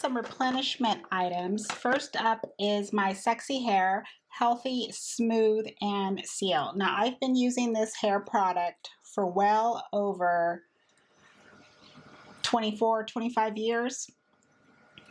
some replenishment items. First up is my Sexy Hair Healthy, Smooth, and Seal. Now, I've been using this hair product for well over 24, 25 years.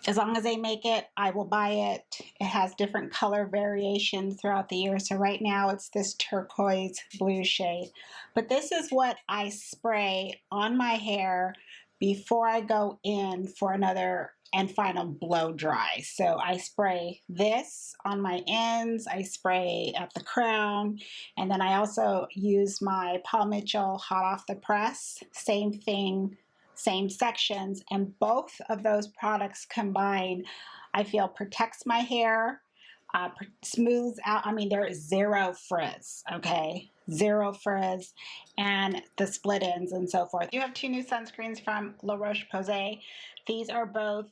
As long as they make it, I will buy it. It has different color variations throughout the year. So right now it's this turquoise blue shade. But this is what I spray on my hair before I go in for another and final blow dry. So I spray this on my ends, I spray at the crown, and then I also use my Paul Mitchell Hot Off the Press. Same thing, same sections, and both of those products combined, I feel protects my hair, smooths out. I mean, there is zero frizz, okay? Zero frizz, and the split ends and so forth. You have two new sunscreens from La Roche Posay. These are both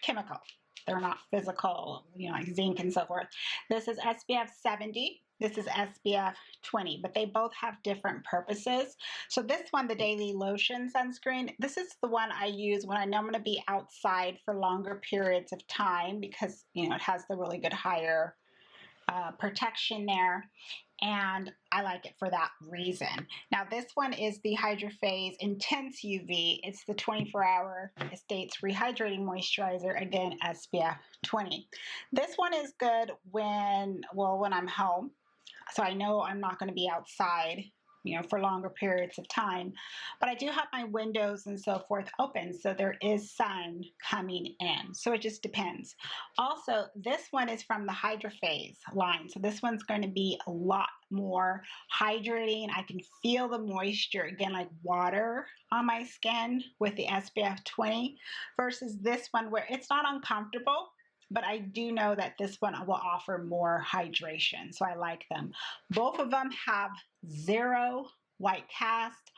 chemical. They're not physical, you know, like zinc and so forth. This is SPF 70. This is SPF 20, but they both have different purposes. So this one, the Daily Lotion Sunscreen, this is the one I use when I know I'm going to be outside for longer periods of time because, you know, it has the really good higher protection there. And I like it for that reason. Now this one is the Hydraphase Intense UV. It's the 24-hour, it states rehydrating moisturizer, again SPF 20. This one is good when I'm home. So I know I'm not going to be outside, you know, for longer periods of time, but I do have my windows and so forth open, so there is sun coming in. So it just depends. Also, this one is from the Hydraphase line. So this one's going to be a lot more hydrating. I can feel the moisture, again, like water on my skin with the SPF 20 versus this one where it's not uncomfortable. But I do know that this one will offer more hydration, so I like them. Both of them have zero white cast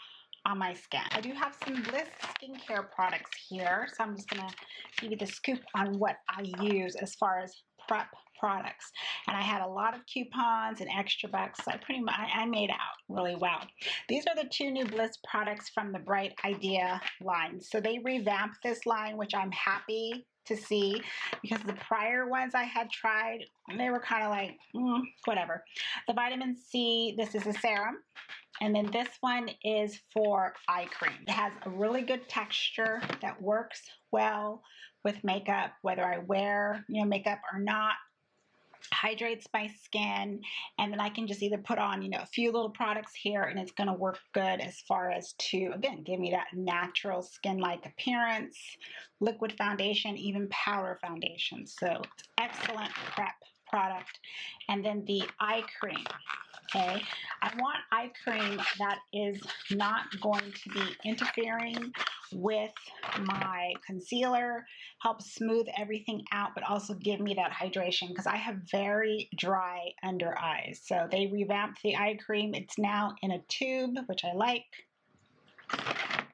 on my skin. I do have some Bliss skincare products here, so I'm just gonna give you the scoop on what I use as far as prep products. And I had a lot of coupons and extra bucks, so I made out really well. These are the two new Bliss products from the Bright Idea line. So they revamped this line, which I'm happy to see, because the prior ones I had tried, they were kind of like, whatever. The vitamin C, this is a serum. And then this one is for eye cream. It has a really good texture that works well with makeup, whether I wear, you know, makeup or not. Hydrates my skin, and then I can just either put on, you know, a few little products here and it's going to work good as far as to, again, give me that natural skin-like appearance, liquid foundation, even powder foundation. So excellent prep product. And then the eye cream. Okay, I want eye cream that is not going to be interfering with my concealer, help smooth everything out, but also give me that hydration because I have very dry under eyes. So they revamped the eye cream. It's now in a tube, which I like.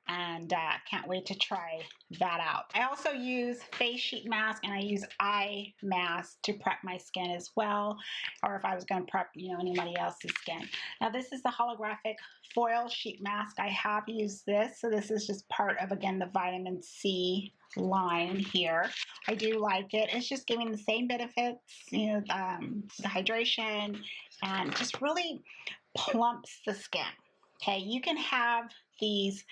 And can't wait to try that out. I also use face sheet mask and I use eye mask to prep my skin as well, or if I was going to prep, you know, anybody else's skin. Now this is the holographic foil sheet mask. I have used this, so this is just part of, again, the vitamin C line here. I do like it. It's just giving the same benefits, you know, the hydration, and just really plumps the skin. Okay, you can have these,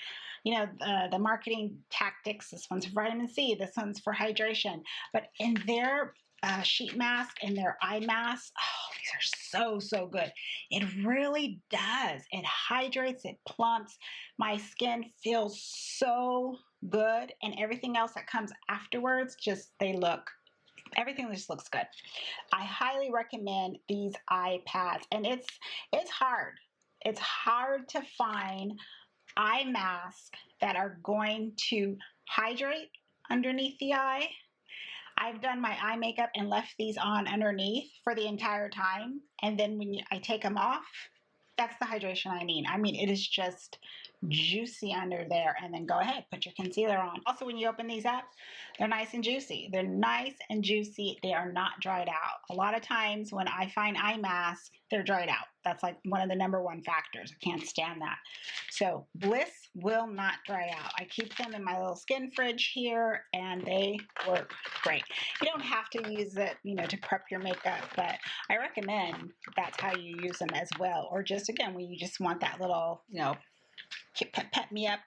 you know, the marketing tactics. This one's for vitamin C, this one's for hydration. But in their sheet mask and their eye mask, oh, these are so good. It really does. It hydrates, it plumps. My skin feels so good, and everything else that comes afterwards, just everything just looks good. I highly recommend these eye pads, and it's hard. It's hard to find eye masks that are going to hydrate underneath the eye. I've done my eye makeup and left these on underneath for the entire time, and then when I take them off, that's the hydration I need. I mean, it is just juicy under there, and then go ahead, put your concealer on. Also, when you open these up, they're nice and juicy. They're nice and juicy. They are not dried out. A lot of times when I find eye masks, they're dried out. That's like one of the #1 factors. I can't stand that. So Bliss will not dry out. I keep them in my little skin fridge here, and they work great. You don't have to use it, you know, to prep your makeup, but I recommend that's how you use them as well. Or just, again, when you just want that little, you know, pep me up,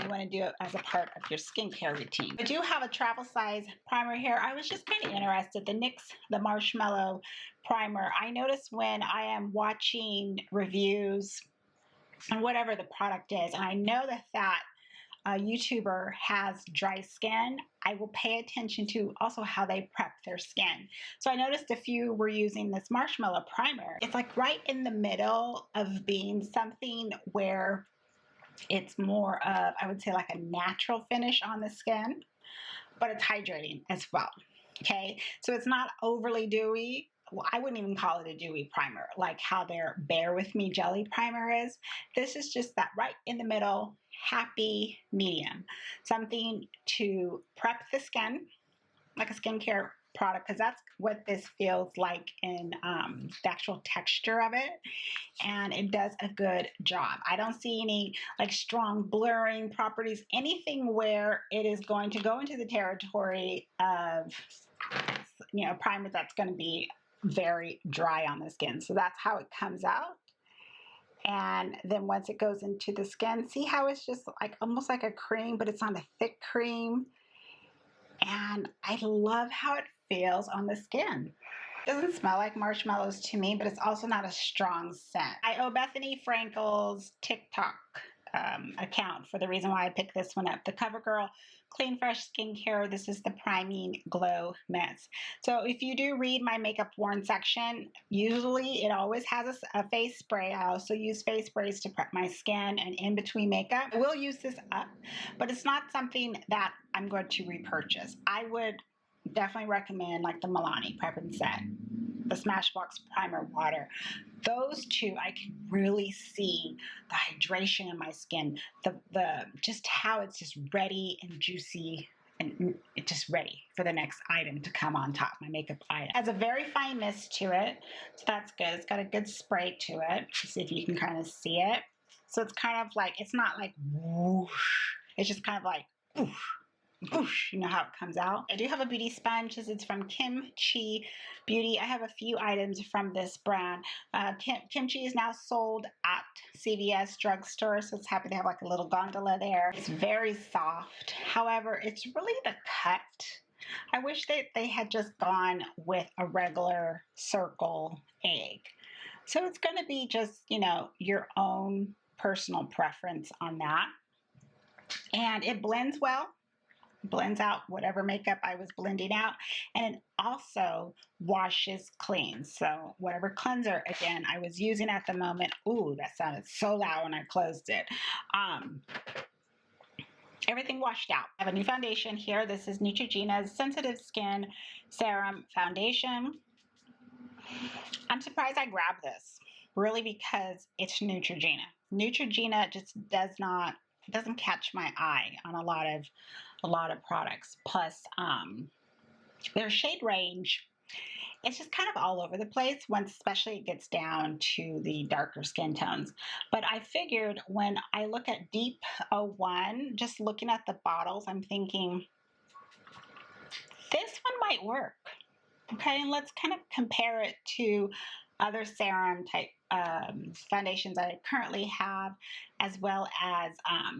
you want to do it as a part of your skincare routine. I do have a travel size primer here. I was just kind of interested. The NYX The Marshmellow Primer. I notice when I am watching reviews and whatever the product is, and I know that a YouTuber has dry skin, I will pay attention to also how they prep their skin. So I noticed a few were using this Marshmellow Primer. It's like right in the middle of being something where it's more of, I would say, like a natural finish on the skin, but it's hydrating as well. Okay, so it's not overly dewy. Well, I wouldn't even call it a dewy primer, like how their Bear With Me Jelly Primer is. This is just that right in the middle, happy medium. Something to prep the skin, like a skincare product, because that's what this feels like in the actual texture of it, and it does a good job. I don't see any like strong blurring properties, anything where it is going to go into the territory of, you know, primer that's going to be very dry on the skin. So that's how it comes out. And then once it goes into the skin, see how it's just like almost like a cream, but it's not a thick cream. And I love how it feels on the skin. It doesn't smell like marshmallows to me, but it's also not a strong scent. I owe Bethany Frankel's TikTok account for the reason why I picked this one up. The CoverGirl Clean Fresh Skincare. This is the Priming Glow Mist. So if you do read my makeup worn section, usually it always has a face spray. I also use face sprays to prep my skin and in between makeup. I will use this up, but it's not something that I'm going to repurchase. I would definitely recommend like the Milani Prep and Set, the Smashbox Primer Water. Those two, I can really see the hydration in my skin, the just how it's just ready and juicy, and it's just ready for the next item to come on top, my makeup item. It has a very fine mist to it, so that's good. It's got a good spray to it. Let's see if you can kind of see it. So it's kind of like, it's not like whoosh, it's just kind of like whoosh. Whoosh, you know how it comes out. I do have a beauty sponge. This is from Kimchi Beauty. I have a few items from this brand. Kimchi is now sold at CVS Drugstore, so it's happy to have like a little gondola there. It's very soft. However, it's really the cut. I wish that they had just gone with a regular circle egg. So it's going to be just, you know, your own personal preference on that. And it blends well. Blends out whatever makeup I was blending out, and it also washes clean. So whatever cleanser, again, I was using at the moment, ooh, that sounded so loud when I closed it. Everything washed out. I have a new foundation here. This is Neutrogena's Sensitive Skin Serum Foundation. I'm surprised I grabbed this, really, because it's Neutrogena. Neutrogena just doesn't catch my eye on a lot of products. Plus, their shade range, it's just kind of all over the place once, especially it gets down to the darker skin tones. But I figured when I look at Deep 01, just looking at the bottles, I'm thinking this one might work. Okay, and let's kind of compare it to other serum type foundations that I currently have, as well as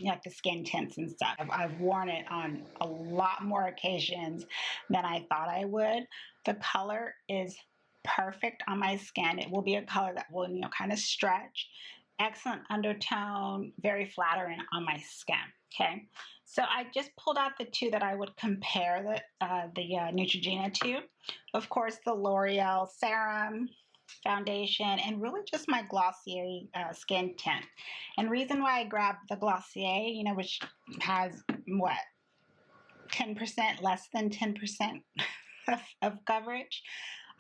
like the skin tints and stuff. I've worn it on a lot more occasions than I thought I would. The color is perfect on my skin. It will be a color that will, you know, kind of stretch. Excellent undertone, very flattering on my skin. Okay, so I just pulled out the two that I would compare the Neutrogena to. Of course, the L'Oreal Serum Foundation, and really just my Glossier skin tint. And reason why I grabbed the Glossier, you know, which has what, 10%, less than 10% of coverage,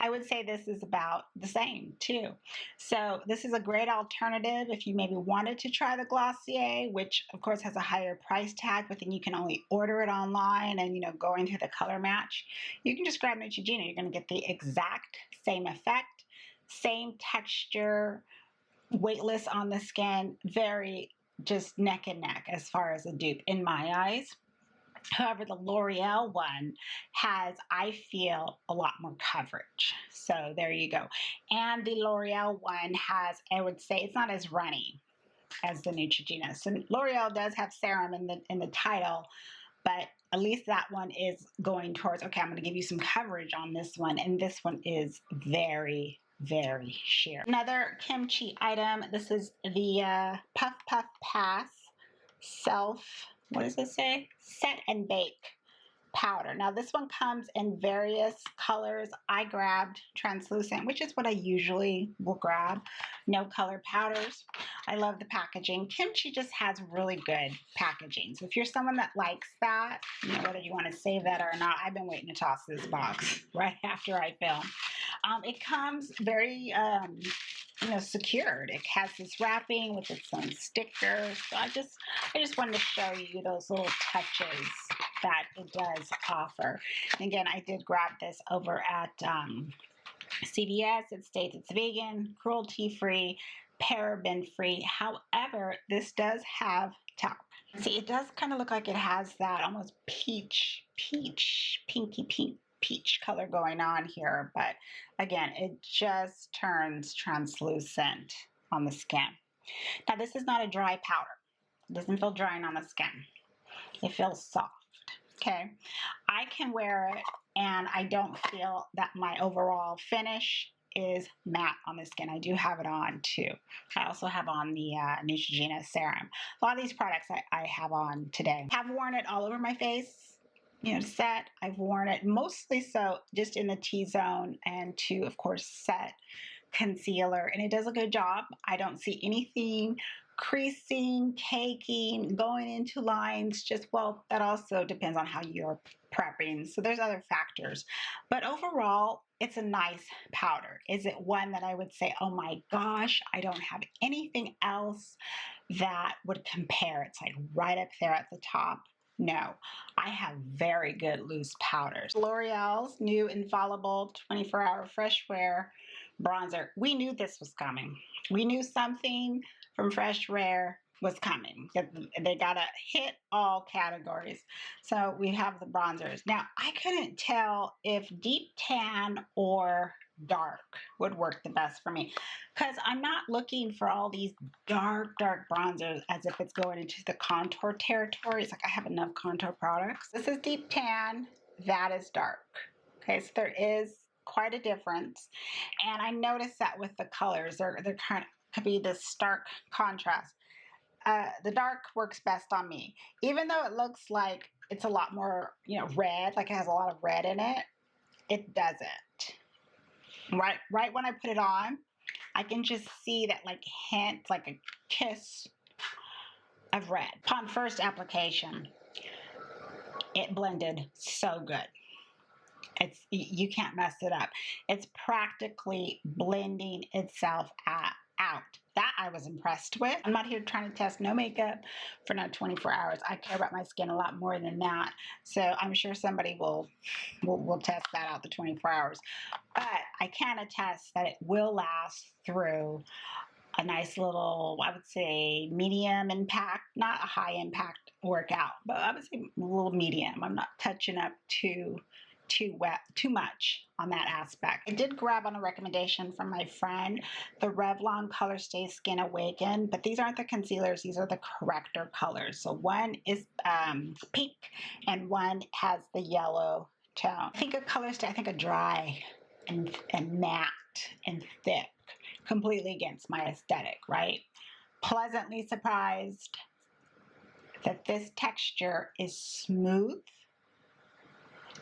I would say this is about the same too. So this is a great alternative if you maybe wanted to try the Glossier, which of course has a higher price tag, but then you can only order it online and, you know, go into the color match. You can just grab Neutrogena. You're going to get the exact same effect, same texture, weightless on the skin, very just neck and neck as far as a dupe in my eyes. However, the L'Oreal one has, I feel, a lot more coverage. So there you go. And the L'Oreal one has, I would say, it's not as runny as the Neutrogena. So L'Oreal does have serum in the title, but at least that one is going towards, okay, I'm going to give you some coverage on this one. And this one is very, very sheer. Another Kimchi item. This is the Puff Puff Pass Self, what does it say? Set and Bake powder. Now this one comes in various colors. I grabbed translucent, which is what I usually will grab. No color powders. I love the packaging. Kimchi just has really good packaging. So if you're someone that likes that, you know, whether you want to save that or not, I've been waiting to toss this box right after I film. It comes very secured. It has this wrapping with its own sticker. So I just wanted to show you those little touches that it does offer. And again, I did grab this over at CVS. It states it's vegan, cruelty-free, paraben-free. However, this does have talc. See, it does kind of look like it has that almost pinky pink peach color going on here, but again, it just turns translucent on the skin. Now, this is not a dry powder. It doesn't feel drying on the skin. It feels soft, okay? I can wear it and I don't feel that my overall finish is matte on the skin. I do have it on too. I also have on the Neutrogena Serum. A lot of these products I have on today. I have worn it all over my face. You know, set. I've worn it mostly so just in the T-zone and to, of course, set concealer, and it does a good job. I don't see anything creasing, caking, going into lines. Just, well, that also depends on how you're prepping. So there's other factors. But overall, it's a nice powder. Is it one that I would say, oh my gosh, I don't have anything else that would compare? It's like right up there at the top. No, I have very good loose powders. L'Oreal's new Infallible 24-hour Fresh Wear bronzer. We knew this was coming. We knew something from Fresh Wear was coming. They gotta hit all categories. So we have the bronzers. Now, I couldn't tell if deep tan or dark would work the best for me, because I'm not looking for all these dark bronzers as if it's going into the contour territory. It's like I have enough contour products. This is deep tan, that is dark. Okay, so there is quite a difference. And I noticed that with the colors, they're kind of could be this stark contrast. The dark works best on me, even though it looks like it's a lot more, red, like it has a lot of red in it. It doesn't. Right when I put it on, I can just see that like hint, like a kiss of red. Upon first application, it blended so good. You can't mess it up. It's practically blending itself out. That I was impressed with. I'm not here trying to test no makeup for not 24 hours. I care about my skin a lot more than that. So I'm sure somebody will test that out, the 24 hours. But I can attest that it will last through a nice little, I would say, medium impact, not a high impact workout, but I would say a little medium. I'm not touching up too much on that aspect. I did grab on a recommendation from my friend the Revlon Colorstay Skin Awaken, but these aren't the concealers, these are the corrector colors. So one is pink and one has the yellow tone. I think a Colorstay, I think a dry and matte and thick, completely against my aesthetic, right? Pleasantly surprised that this texture is smooth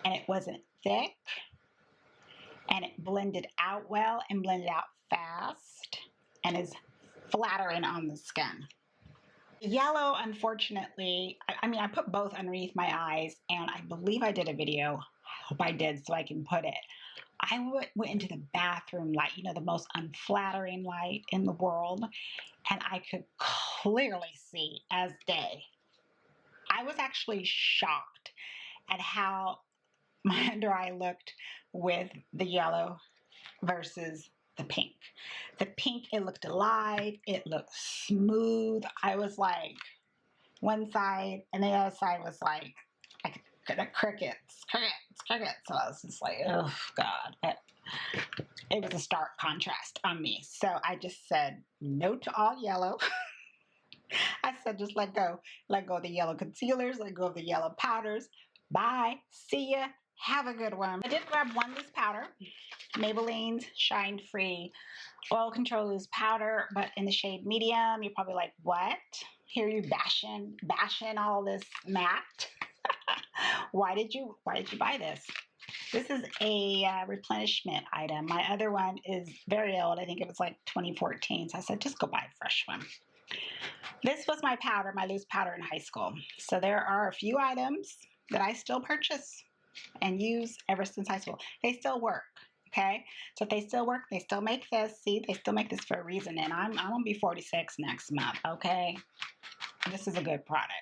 and it wasn't thick, and it blended out well and blended out fast and is flattering on the skin. Yellow, unfortunately, I put both underneath my eyes, and I believe I did a video. I hope I did so I can put it. I went into the bathroom light, the most unflattering light in the world, and I could clearly see as day. I was actually shocked at how my under eye looked with the yellow versus the pink. The pink, it looked alive. It looked smooth. I was like, one side, and the other side was like crickets. So I was just like, oh God. It was a stark contrast on me. So I just said no to all yellow. I said just let go. Let go of the yellow concealers, let go of the yellow powders. Bye. See ya. Have a good one. I did grab one loose powder. Maybelline's Shine Free Oil Control Loose Powder, but in the shade medium. You're probably like, what? Here you bashing all this matte. Why did you buy this? This is a replenishment item. My other one is very old. I think it was like 2014. So I said, just go buy a fresh one. This was my powder, my loose powder in high school. So there are a few items that I still purchase and use ever since high school. They still work. Okay, so if they still work, they still make this. See, they still make this for a reason. And I'm gonna be 46 next month. Okay, this is a good product.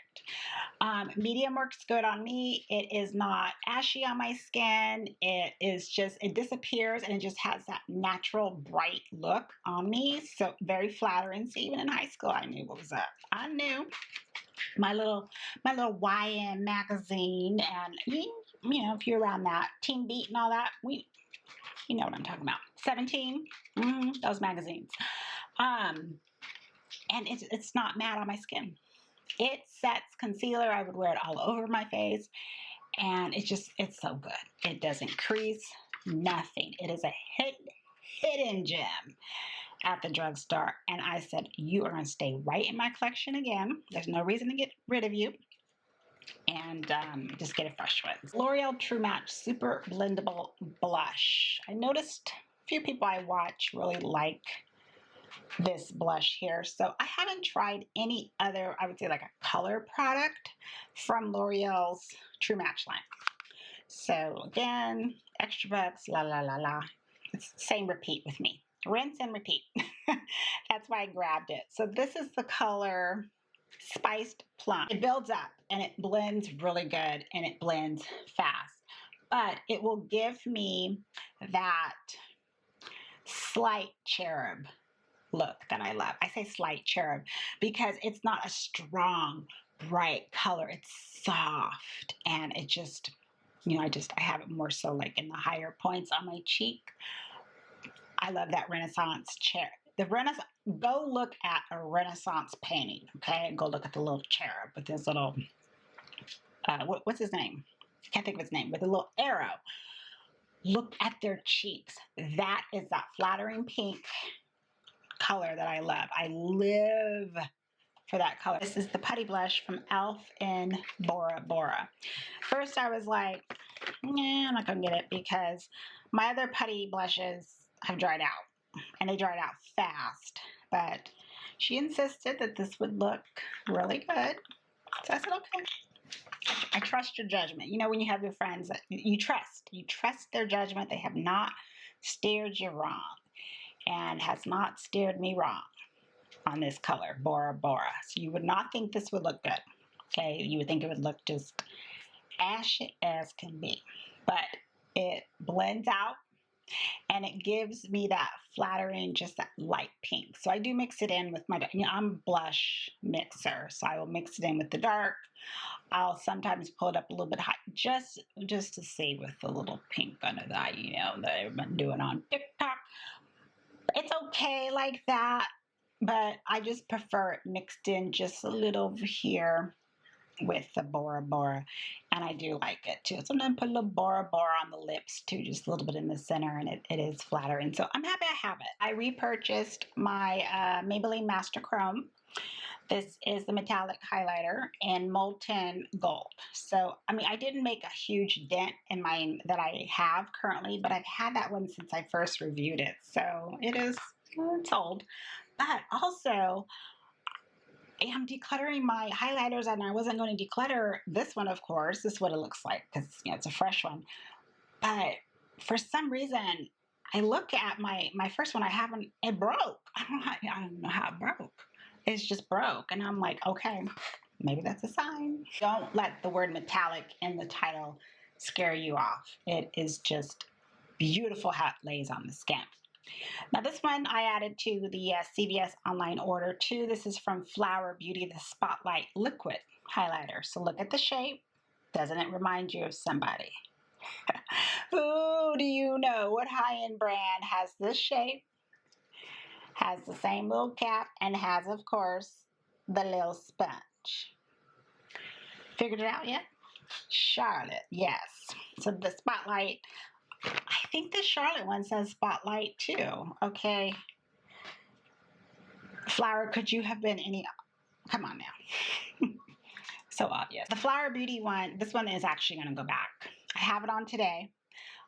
Medium works good on me. It is not ashy on my skin. It is just, it disappears and it just has that natural bright look on me. So very flattering. So even in high school, I knew what was up. I knew my little YN magazine, and you know, if you're around that Teen Beat and all that, you know what I'm talking about. 17, those magazines. And it's not matte on my skin. It sets concealer. I would wear it all over my face. And it's so good. It doesn't crease, nothing. It is a hidden gem at the drugstore. And I said, you are going to stay right in my collection again. There's no reason to get rid of you. And just get a fresh one. L'Oreal True Match Super Blendable Blush. I noticed a few people I watch really like this blush here. So I haven't tried any other, I would say like a color product from L'Oreal's True Match line. So again, extra bucks, la la la la. It's the same repeat with me. Rinse and repeat. That's why I grabbed it. So this is the color Spiced Plum. It builds up and it blends really good and it blends fast. But it will give me that slight cherub look that I love. I say slight cherub because it's not a strong, bright color. It's soft and it just, you know, I have it more so like in the higher points on my cheek. I love that Renaissance cherub. Go look at a Renaissance painting, okay? Go look at the little cherub with this little, what's his name? I can't think of his name, with a little arrow. Look at their cheeks. That is that flattering pink color that I love. I live for that color. This is the Putty Blush from E.L.F. in Bora Bora. First I was like, nah, I'm not gonna get it because my other putty blushes have dried out and they dried out fast. But she insisted that this would look really good. So I said, okay. I trust your judgment. You know, when you have your friends that you trust their judgment. They have not steered you wrong and has not steered me wrong on this color, Bora Bora. So you would not think this would look good. Okay, you would think it would look just ashy as can be. But it blends out and it gives me that flattering, just that light pink. So I do mix it in with my, you know, I'm a blush mixer, so I will mix it in with the dark. I'll sometimes pull it up a little bit high, just to see with the little pink under the eye, you know, that I've been doing on TikTok. It's okay like that, but I just prefer it mixed in just a little over here with the Bora Bora, and I do like it too. Sometimes put a little Bora Bora on the lips too, just a little bit in the center, and it is flattering. So I'm happy I have it. I repurchased my Maybelline Master Chrome. This is the metallic highlighter in molten gold. So, I mean, I didn't make a huge dent in mine that I have currently, but I've had that one since I first reviewed it. So it's old. But also, I'm decluttering my highlighters, and I wasn't going to declutter this one, of course. This is what it looks like because, you know, it's a fresh one. But for some reason, I look at my first one. It broke. I don't know how it broke. It's just broke. And I'm like, okay, maybe that's a sign. Don't let the word metallic in the title scare you off. It is just beautiful how it lays on the skin. Now this one I added to the CVS online order too. This is from Flower Beauty, the Spotlight Liquid Highlighter. So look at the shape. Doesn't it remind you of somebody? Who do you know? What high-end brand has this shape, has the same little cap, and has, of course, the little sponge? Figured it out yet? Charlotte, yes. So the Spotlight, I think the Charlotte one says Spotlight too. Okay. Flower, could you have been any? Come on now. So obvious. The Flower Beauty one, this one is actually going to go back. I have it on today,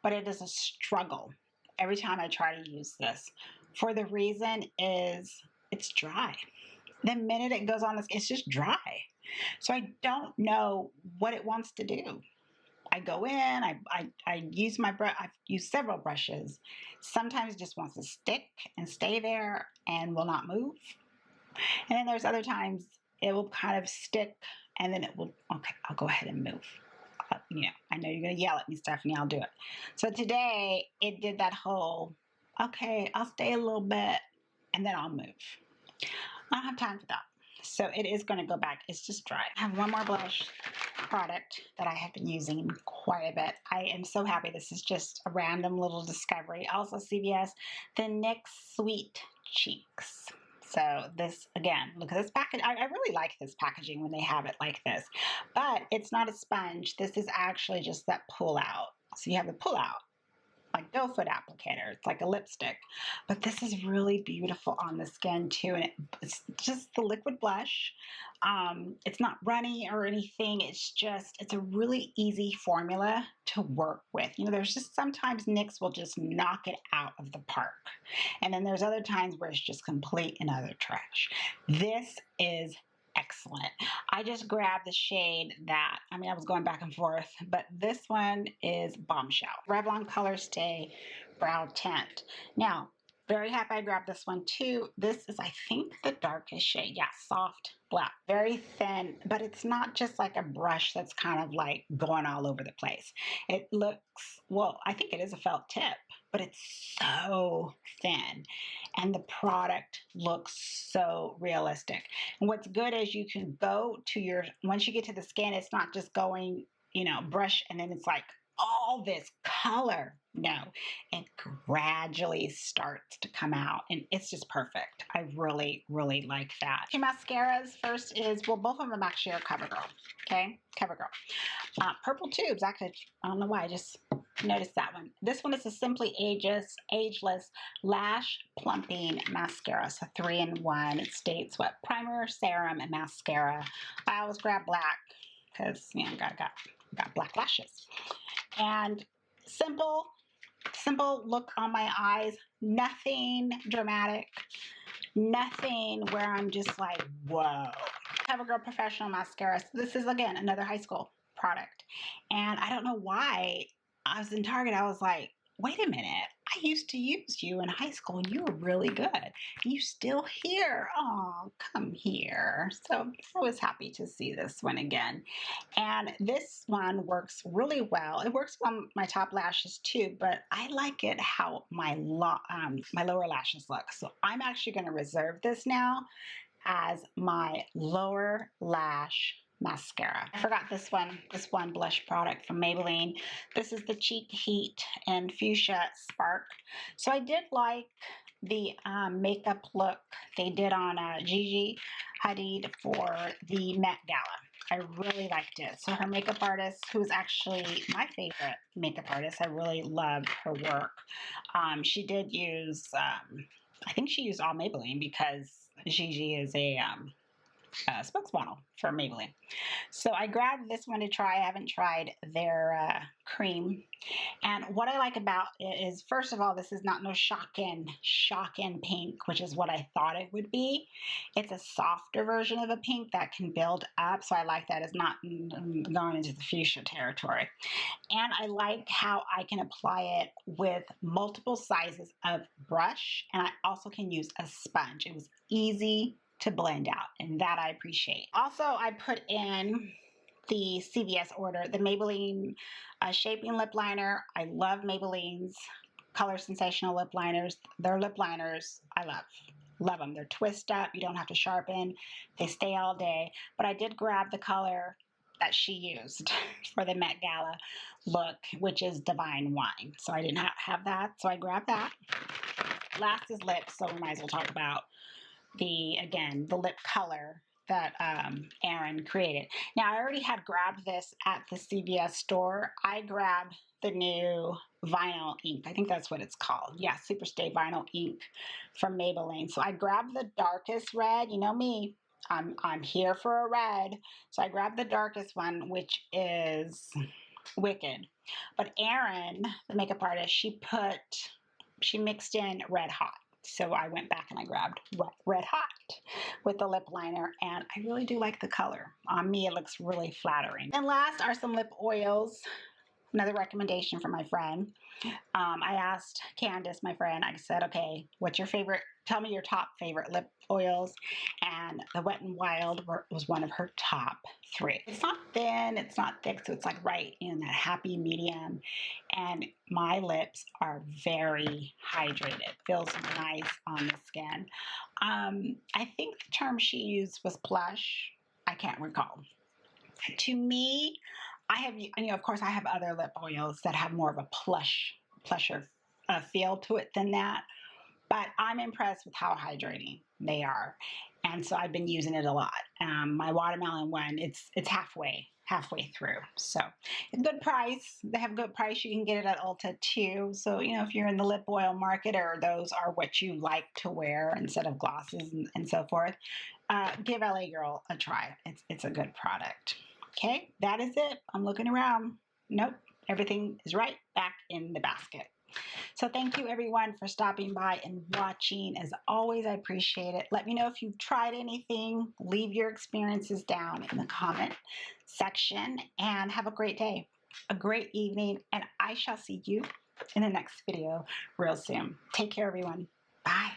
but it is a struggle every time I try to use this. For the reason is it's dry. The minute it goes on, it's just dry. So I don't know what it wants to do. I go in, I use my brush, I've used several brushes. Sometimes it just wants to stick and stay there and will not move. And then there's other times it will kind of stick and then it will, okay, I'll go ahead and move. I know you're going to yell at me, Stephanie, I'll do it. So today it did that whole, okay, I'll stay a little bit and then I'll move. I don't have time for that. So it is going to go back. It's just dry. I have one more blush product that I have been using quite a bit. I am so happy. This is just a random little discovery. Also CVS, the NYX Sweet Cheeks. So this, again, look at this package. I really like this packaging when they have it like this. But it's not a sponge. This is actually just that pull out. So you have the pull out, like doe foot applicator. It's like a lipstick. But this is really beautiful on the skin too. And it's just the liquid blush. It's not runny or anything. It's a really easy formula to work with. There's just sometimes NYX will just knock it out of the park. And then there's other times where it's just complete and utter trash. This is excellent. I just grabbed the shade that, I was going back and forth, but this one is Bombshell. Revlon Colorstay Brow Tint. Now, very happy I grabbed this one too. This is, I think, the darkest shade. Yeah, soft black. Very thin, but it's not just like a brush that's kind of like going all over the place. It looks, well, I think it is a felt tip, but it's so thin. And the product looks so realistic. And what's good is you can go to once you get to the skin, it's not just going, brush and then it's like all this color. No, it gradually starts to come out and it's just perfect. I really, really like that. Two mascaras. First is, well, both of them actually are CoverGirl. Okay, CoverGirl. Purple Tubes. Actually, I don't know why, I just noticed that one. This one is a Simply Ageless Lash Plumping Mascara. So 3-in-1. It states what? Primer, serum, and mascara. I always grab black because, got black lashes. And simple look on my eyes. Nothing dramatic. Nothing where I'm just like, whoa. CoverGirl Professional Mascara. So this is, again, another high school product. And I don't know why I was in Target. I was like, wait a minute. I used to use you in high school and you were really good. You still here? Oh, come here. So I was happy to see this one again. And this one works really well. It works on my top lashes too, but I like it how my lower lashes look. So I'm actually going to reserve this now as my lower lash mascara. I forgot this one blush product from Maybelline. This is the Cheek Heat and Fuchsia Spark. So I did like the makeup look they did on Gigi Hadid for the Met Gala. I really liked it. So her makeup artist, who's actually my favorite makeup artist, I really love her work. She did use, I think she used all Maybelline because Gigi is a spokesmodel for Maybelline. So I grabbed this one to try. I haven't tried their cream. And what I like about it is, first of all, this is not no shock and pink, which is what I thought it would be. It's a softer version of a pink that can build up. So I like that it's not going into the fuchsia territory. And I like how I can apply it with multiple sizes of brush. And I also can use a sponge. It was easy to blend out, and that I appreciate. Also, I put in the CVS order, the Maybelline Shaping Lip Liner. I love Maybelline's Color Sensational lip liners. Their lip liners, I love. Love them. They're twist up. You don't have to sharpen. They stay all day. But I did grab the color that she used for the Met Gala look, which is Divine Wine. So I didn't have that, so I grabbed that. Last is lips, so we might as well talk about again, the lip color that Erin created. Now, I already had grabbed this at the CVS store. I grabbed the new vinyl ink. I think that's what it's called. Yeah, Superstay vinyl ink from Maybelline. So I grabbed the darkest red. You know me, I'm here for a red. So I grabbed the darkest one, which is Wicked. But Erin, the makeup artist, she mixed in Red Hot. So I went back and I grabbed Red Hot with the lip liner, and I really do like the color. On me, it looks really flattering. And last are some lip oils. Another recommendation from my friend. I asked Candace, my friend, I said, okay, what's your favorite? Tell me your top favorite lip oils. And the Wet n Wild was one of her top 3. It's not thin, it's not thick, so it's like right in that happy medium. And my lips are very hydrated. Feels nice on the skin. I think the term she used was plush. I can't recall. To me, I have, of course, I have other lip oils that have more of a plusher feel to it than that. But I'm impressed with how hydrating they are. And so I've been using it a lot. My watermelon one, it's halfway through. So it's a good price. They have a good price. You can get it at Ulta too. So, if you're in the lip oil market, or those are what you like to wear instead of glosses and so forth, give LA Girl a try. It's a good product. Okay, that is it. I'm looking around. Nope, everything is right back in the basket. So thank you everyone for stopping by and watching. As always, I appreciate it. Let me know if you've tried anything. Leave your experiences down in the comment section, and have a great day, a great evening, and I shall see you in the next video real soon. Take care, everyone. Bye.